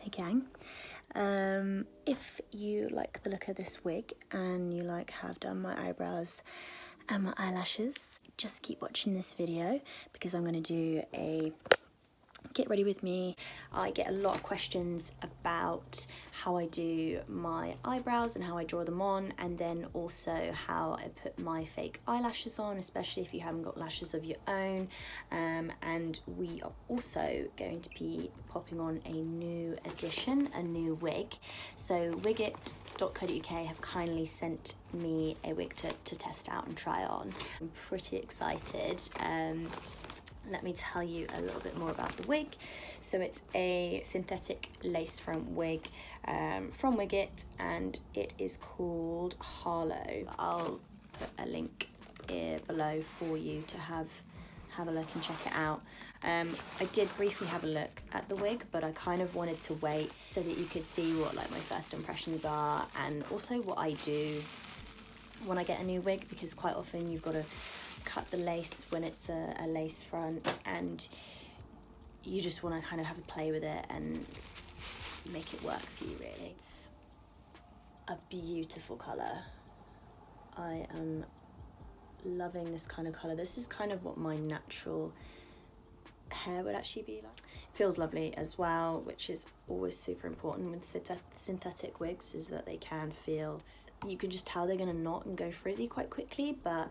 Hey gang, if you like the look of this wig and you have done my eyebrows and my eyelashes, just keep watching this video because I'm going to do a get ready with me. I get a lot of questions about how I do my eyebrows and how I draw them on, and then also how I put my fake eyelashes on, especially if you haven't got lashes of your own. And we are also going to be popping on a new addition, a new wig. So wigit.co.uk have kindly sent me a wig to test out and try on. I'm pretty excited. Let me tell you a little bit more about the wig. So it's a synthetic lace front wig from Wigit, and it is called Harlow. I'll put a link here below for you to have a look and check it out. I did briefly have a look at the wig, but I kind of wanted to wait so that you could see what my first impressions are, and also what I do when I get a new wig, because quite often you've got to cut the lace when it's a lace front, and you just want to kind of have a play with it and make it work for you, really. It's a beautiful colour. I am loving this kind of colour. This is kind of what my natural hair would actually be like. It feels lovely as well, which is always super important with synthetic wigs, is that they can feel, you can just tell they're going to knot and go frizzy quite quickly, but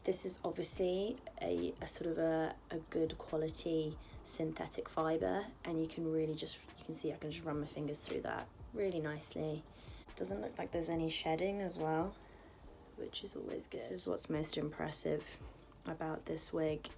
this is obviously a sort of a good quality synthetic fibre, and you can really you can see I can just run my fingers through that really nicely. It doesn't look like there's any shedding as well, which is always good. This is what's most impressive about this wig,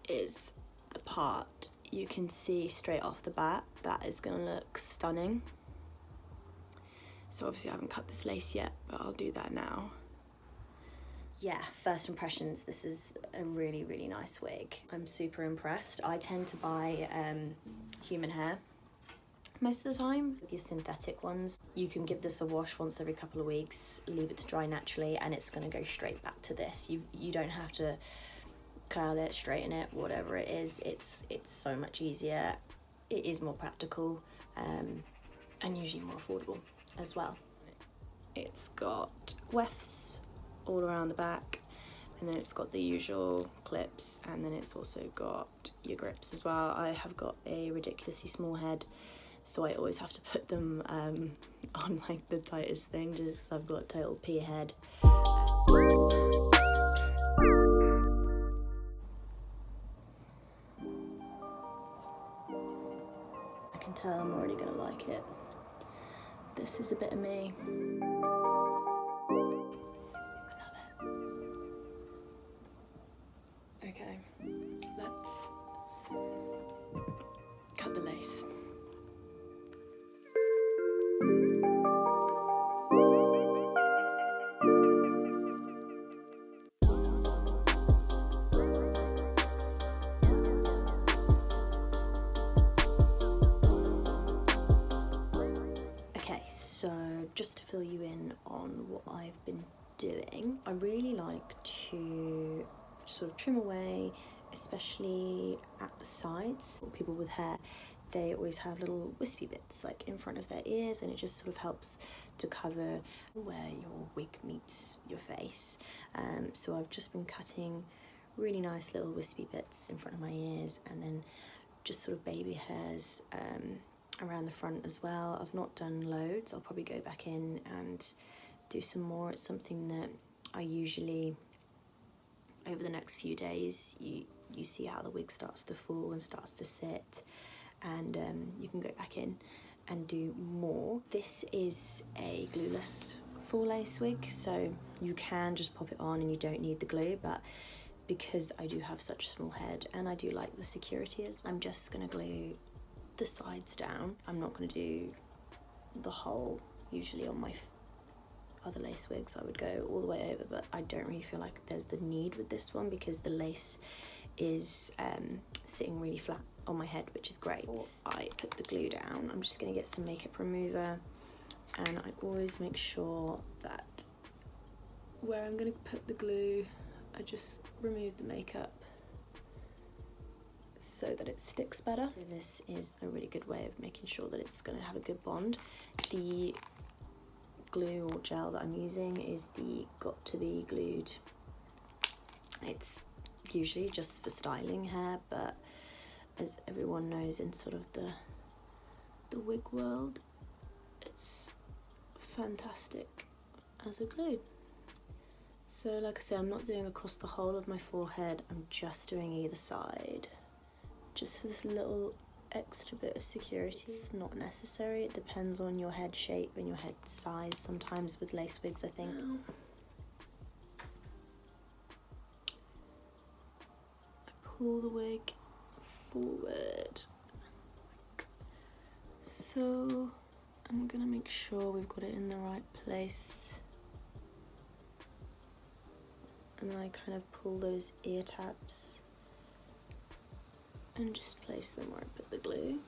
is the part you can see straight off the bat that is going to look stunning. So obviously I haven't cut this lace yet, but I'll do that now. Yeah, first impressions, this is a really, really nice wig. I'm super impressed. I tend to buy human hair most of the time. With your synthetic ones, you can give this a wash once every couple of weeks, leave it to dry naturally, and it's going to go straight back to this. You don't have to curl it, straighten it, whatever it is. It's so much easier. It is more practical, and usually more affordable as well. It's got wefts all around the back, and then it's got the usual clips, and then it's also got your grips as well. I have got a ridiculously small head, so I always have to put them on the tightest thing, just 'cause I've got a total pea head. I can tell I'm already gonna like it. This is a bit of me. Okay, let's cut the lace. Okay, so just to fill you in on what I've been doing, I really like to sort of trim away, especially at the sides. People with hair, they always have little wispy bits in front of their ears, and it just sort of helps to cover where your wig meets your face. So I've just been cutting really nice little wispy bits in front of my ears, and then just sort of baby hairs around the front as well. I've not done loads. I'll probably go back in and do some more. It's something that I usually, over the next few days, you see how the wig starts to fall and starts to sit, and you can go back in and do more. This is a glueless full lace wig, so you can just pop it on and you don't need the glue, but because I do have such a small head and I do like the security, I'm just gonna glue the sides down. I'm not going to do the whole. Usually on my other lace wigs I would go all the way over, but I don't really feel like there's the need with this one because the lace is sitting really flat on my head, which is great. Before I put the glue down, I'm just going to get some makeup remover, and I always make sure that where I'm going to put the glue, I just remove the makeup so that it sticks better. So this is a really good way of making sure that it's going to have a good bond. The glue or gel that I'm using is the Got To Be Glued. It's usually just for styling hair, but as everyone knows in sort of the wig world, it's fantastic as a glue. So like I say, I'm not doing across the whole of my forehead, I'm just doing either side, just for this little extra bit of security. It's not necessary, it depends on your head shape and your head size sometimes with lace wigs, I think. I pull the wig forward. So I'm gonna make sure we've got it in the right place. And then I kind of pull those ear tabs and just place them where I put the glue.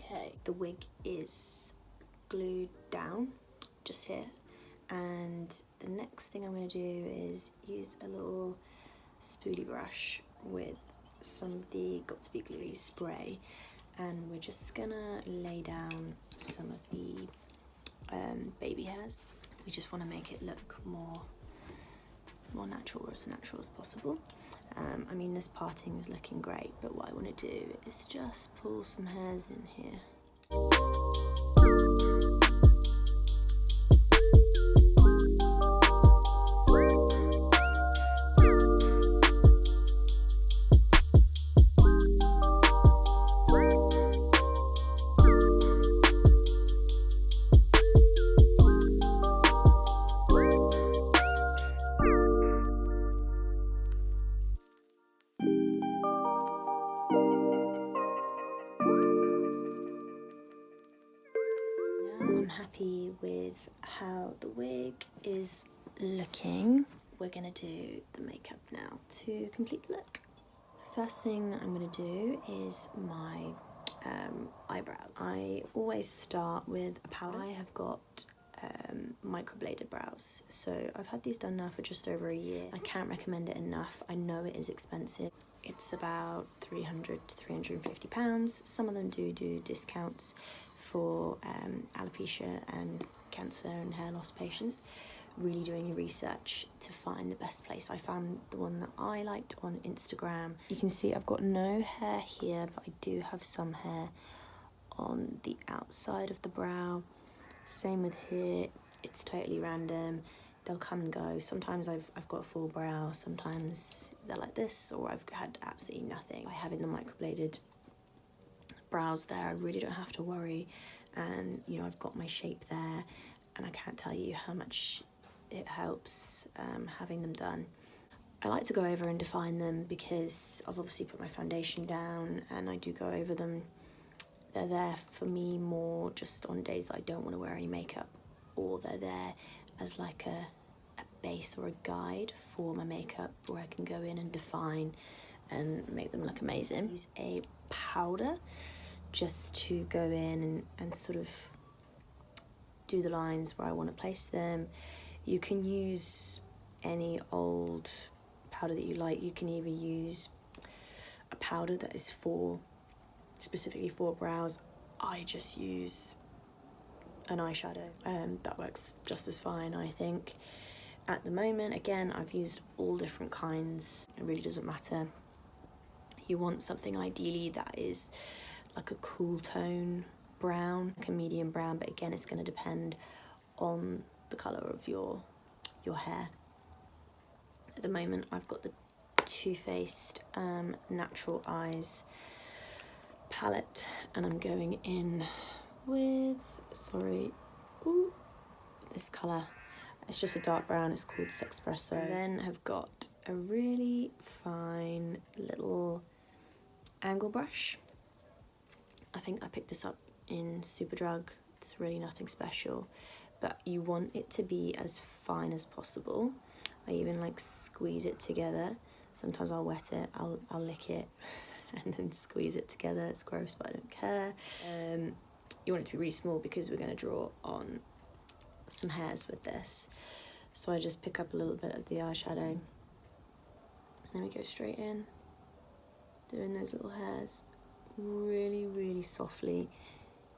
Okay, the wig is glued down just here, and the next thing I'm going to do is use a little spoolie brush with some of the Got To Be Gluey spray, and we're just gonna lay down some of the baby hairs. We just want to make it look more natural, or as natural as possible. I mean, this parting is looking great, but what I want to do is just pull some hairs in here. I'm happy with how the wig is looking. We're gonna do the makeup now to complete the look. First thing I'm gonna do is my eyebrows. I always start with a powder. I have got microbladed brows, so I've had these done now for just over a year. I can't recommend it enough. I know it is expensive. It's about £300 to £350. Some of them do discounts for alopecia and cancer and hair loss patients. Really doing your research to find the best place. I found the one that I liked on Instagram. You can see I've got no hair here, but I do have some hair on the outside of the brow. Same with here, it's totally random. They'll come and go. Sometimes I've got a full brow, sometimes they're like this, or I've had absolutely nothing. By having the microbladed brows there, I really don't have to worry, and you know, I've got my shape there, and I can't tell you how much it helps having them done. I like to go over and define them because I've obviously put my foundation down and I do go over them. They're there for me more just on days that I don't want to wear any makeup, or they're there as like a base or a guide for my makeup where I can go in and define and make them look amazing. Use a powder just to go in and sort of do the lines where I want to place them. You can use any old powder that you like. You can either use a powder that is specifically for brows. I just use an eyeshadow, that works just as fine, I think. At the moment, again, I've used all different kinds. It really doesn't matter. You want something ideally that is like a cool tone brown, like a medium brown, but again, it's going to depend on the colour of your hair. At the moment, I've got the Too Faced Natural Eyes palette, and I'm going in with, this colour. It's just a dark brown, it's called Sexpresso. And then I've got a really fine little angle brush. I think I picked this up in Superdrug. It's really nothing special, but you want it to be as fine as possible. I even like squeeze it together. Sometimes I'll wet it, I'll lick it and then squeeze it together. It's gross, but I don't care. you want it to be really small because we're going to draw on some hairs with this. So I just pick up a little bit of the eyeshadow and then we go straight in, doing those little hairs really, really softly.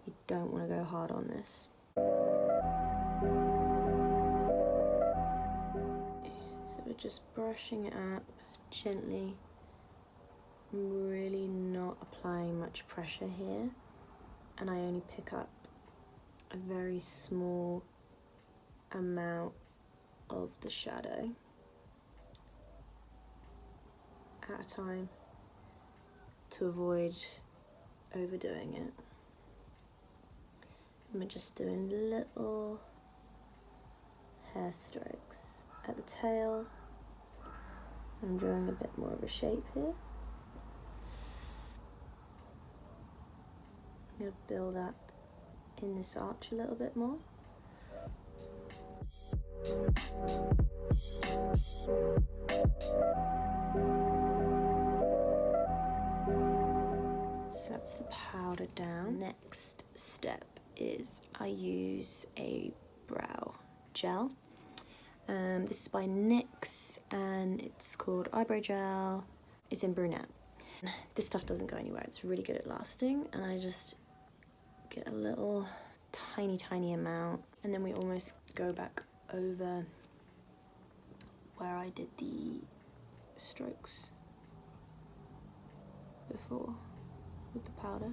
You don't want to go hard on this. So we're just brushing it up gently. I'm really not applying much pressure here, and I only pick up a very small amount of the shadow at a time to avoid overdoing it. And we're just doing little hair strokes at the tail. I'm drawing a bit more of a shape here. I'm going to build up in this arch a little bit more. So that's the powder down. Next step is I use a brow gel. This is by NYX and it's called Eyebrow Gel. It's in brunette. This stuff doesn't go anywhere. It's really good at lasting, and I just get a little tiny amount, and then we almost go back over where I did the strokes before with the powder.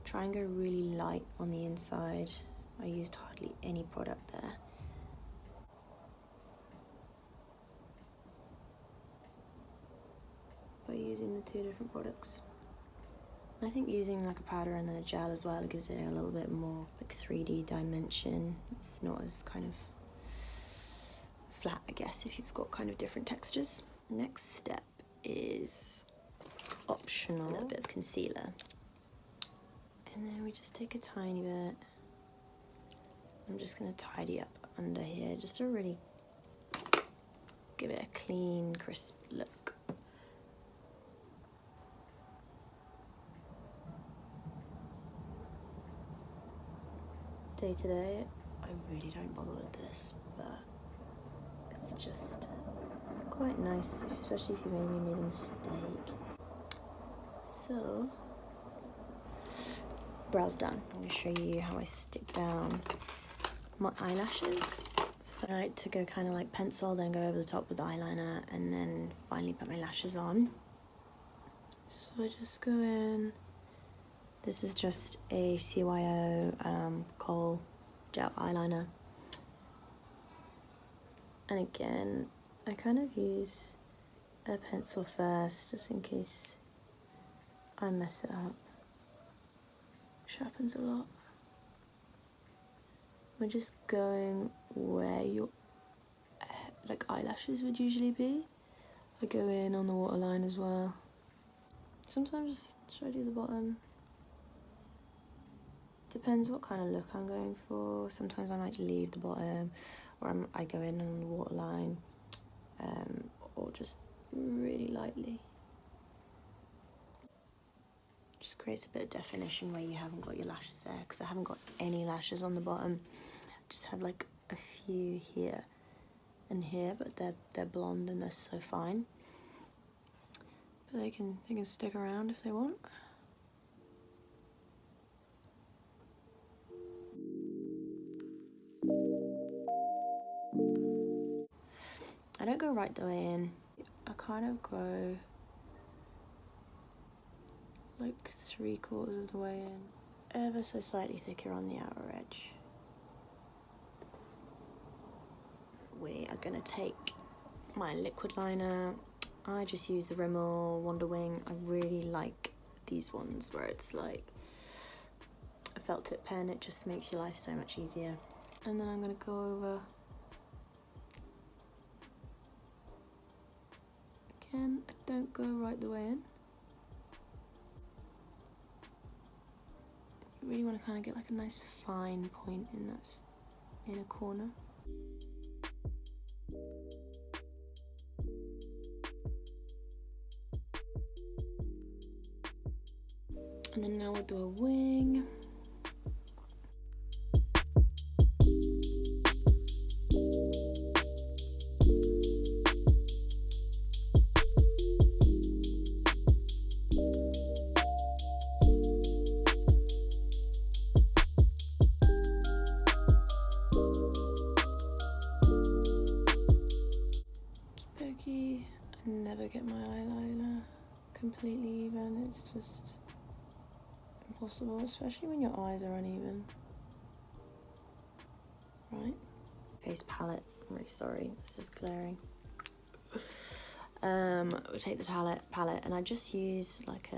Try and go really light on the inside. I used hardly any product there. By using the two different products. And I think using like a powder and then a gel as well, it gives it a little bit more like 3D dimension. It's not as kind of flat, I guess, if you've got kind of different textures. Next step is optional, a little bit of concealer. And then we just take a tiny bit. I'm just gonna tidy up under here just to really give it a clean, crisp look. Day to day, I really don't bother with this, but it's just quite nice, especially if you maybe made a mistake. So, brows done. I'm going to show you how I stick down my eyelashes. I like to go kind of like pencil, then go over the top with eyeliner, and then finally put my lashes on. So I just go in. This is just a CYO Kohl gel eyeliner. And again, I kind of use a pencil first, just in case I mess it up, which happens a lot. We're just going where your like eyelashes would usually be. I go in on the waterline as well. Sometimes should I do the bottom? Depends what kind of look I'm going for. Sometimes I might leave the bottom, or I go in on the waterline, or just really lightly. Just creates a bit of definition where you haven't got your lashes there, because I haven't got any lashes on the bottom. I just have like a few here and here, but they're blonde and they're so fine. But they can stick around if they want. I don't go right the way in. I kind of go like 3/4 of the way in. Ever so slightly thicker on the outer edge. We are gonna take my liquid liner. I just use the Rimmel Wonder Wing. I really like these ones where it's like a felt tip pen. It just makes your life so much easier. And then I'm gonna go over again. I don't go right the way in. You really want to kind of get like a nice fine point in that inner corner. And then now we'll do a wing. I never get my eyeliner completely even. It's just impossible, especially when your eyes are uneven. Right? Face palette. I'm really sorry. This is glaring. We'll take this palette and I just use like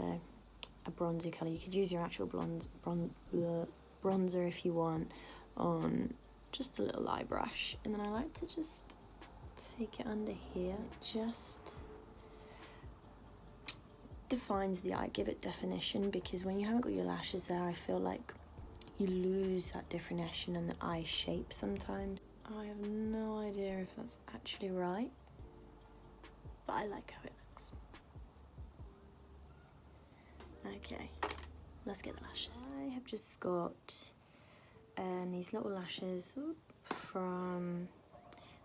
a bronzy colour. You could use your actual bronzer if you want on just a little eye brush, and then I like to just take it under here. It just defines the eye, give it definition, because when you haven't got your lashes there, I feel like you lose that definition and the eye shape sometimes. I have no idea if that's actually right, but I like how it looks. Okay, let's get the lashes. I have just got these little lashes from,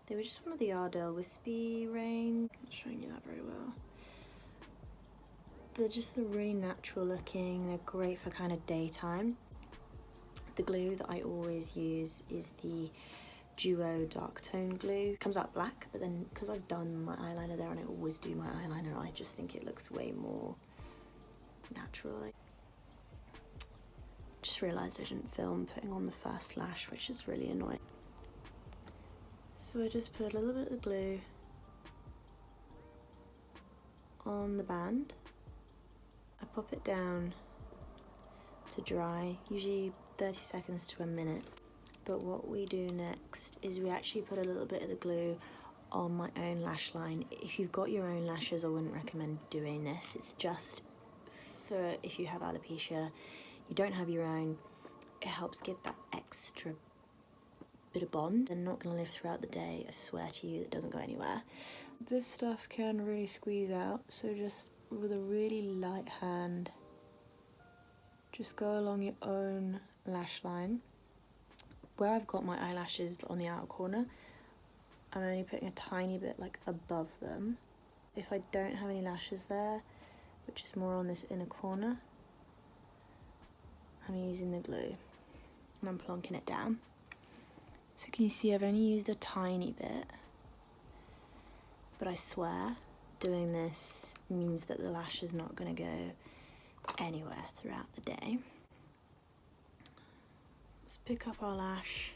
they were just one of the Ardell Wispy range. I'm not showing you that very well. They're just the really natural looking, they're great for kind of daytime. The glue that I always use is the Duo Dark Tone glue. It comes out black, but then because I've done my eyeliner there and I always do my eyeliner, I just think it looks way more natural. Just realised I didn't film putting on the first lash, which is really annoying. So I just put a little bit of glue on the band. I pop it down to dry, usually 30 seconds to a minute. But what we do next is we actually put a little bit of the glue on my own lash line. If you've got your own lashes, I wouldn't recommend doing this. It's just for if you have alopecia, you don't have your own, it helps give that extra bit of bond. And not gonna live throughout the day, I swear to you, it doesn't go anywhere. This stuff can really squeeze out, so just with a really light hand, just go along your own lash line. Where I've got my eyelashes on the outer corner, I'm only putting a tiny bit like above them. If I don't have any lashes there, which is more on this inner corner, I'm using the glue and I'm plonking it down. So can you see I've only used a tiny bit, but I swear doing this means that the lash is not going to go anywhere throughout the day. Let's pick up our lash.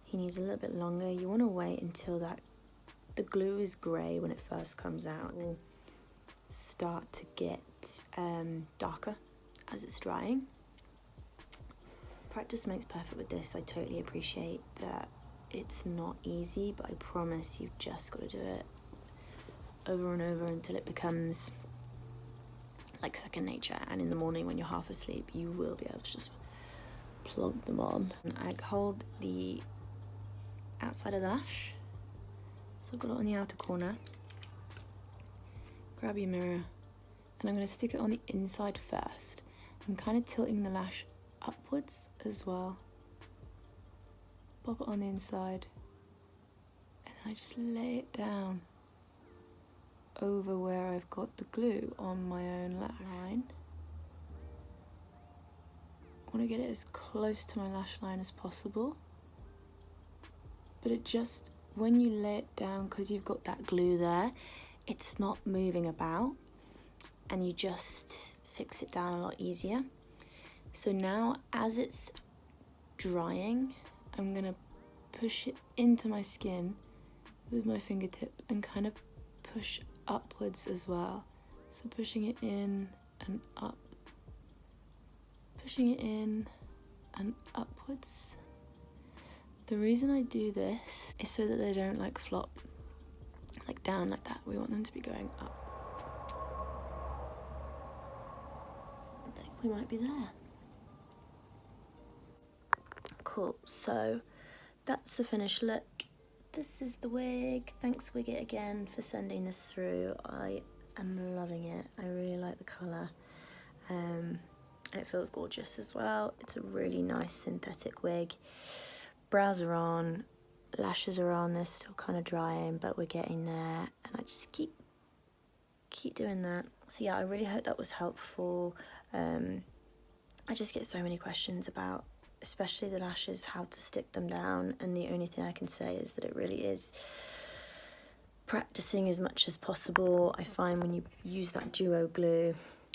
He needs a little bit longer. You want to wait until the glue is grey when it first comes out. It will start to get darker as it's drying. Practice makes perfect with this. I totally appreciate that it's not easy, but I promise you've just got to do it over and over until it becomes like second nature, and in the morning when you're half asleep you will be able to just plonk them on. I hold the outside of the lash, so I've got it on the outer corner. Grab your mirror and I'm going to stick it on the inside first. I'm kind of tilting the lash upwards as well. Pop it on the inside and I just lay it down over where I've got the glue on my own lash line. I want to get it as close to my lash line as possible, but it just, when you lay it down, because you've got that glue there, it's not moving about and you just fix it down a lot easier. So now as it's drying, I'm gonna push it into my skin with my fingertip and kind of push upwards as well. So pushing it in and up, pushing it in and upwards. The reason I do this is so that they don't like flop like down like that. We want them to be going up. I think we might be there. Cool, so that's the finished look. This is the wig. Thanks Wigit again for sending this through. I am loving it. I really like the colour. and it feels gorgeous as well. It's a really nice synthetic wig. Brows are on, lashes are on, they're still kind of drying, but we're getting there, and I just keep doing that. So yeah, I really hope that was helpful. I just get so many questions about, especially the lashes, how to stick them down, and the only thing I can say is that it really is practicing as much as possible. I find when you use that duo glue,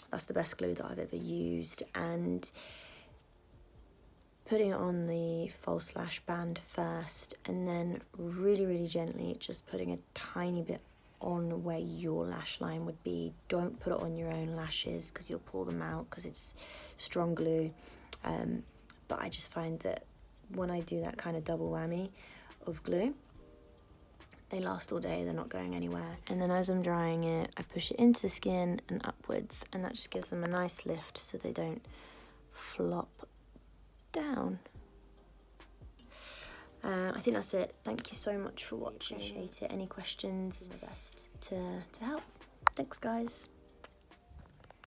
that's the best glue that I've ever used, and putting it on the false lash band first, and then really gently just putting a tiny bit on where your lash line would be. Don't put it on your own lashes because you'll pull them out because it's strong glue. But I just find that when I do that kind of double whammy of glue, they last all day, they're not going anywhere. And then as I'm drying it, I push it into the skin and upwards, and that just gives them a nice lift so they don't flop down. I think that's it. Thank you so much for watching. Appreciate it. Any questions? Do my best to help. Thanks, guys.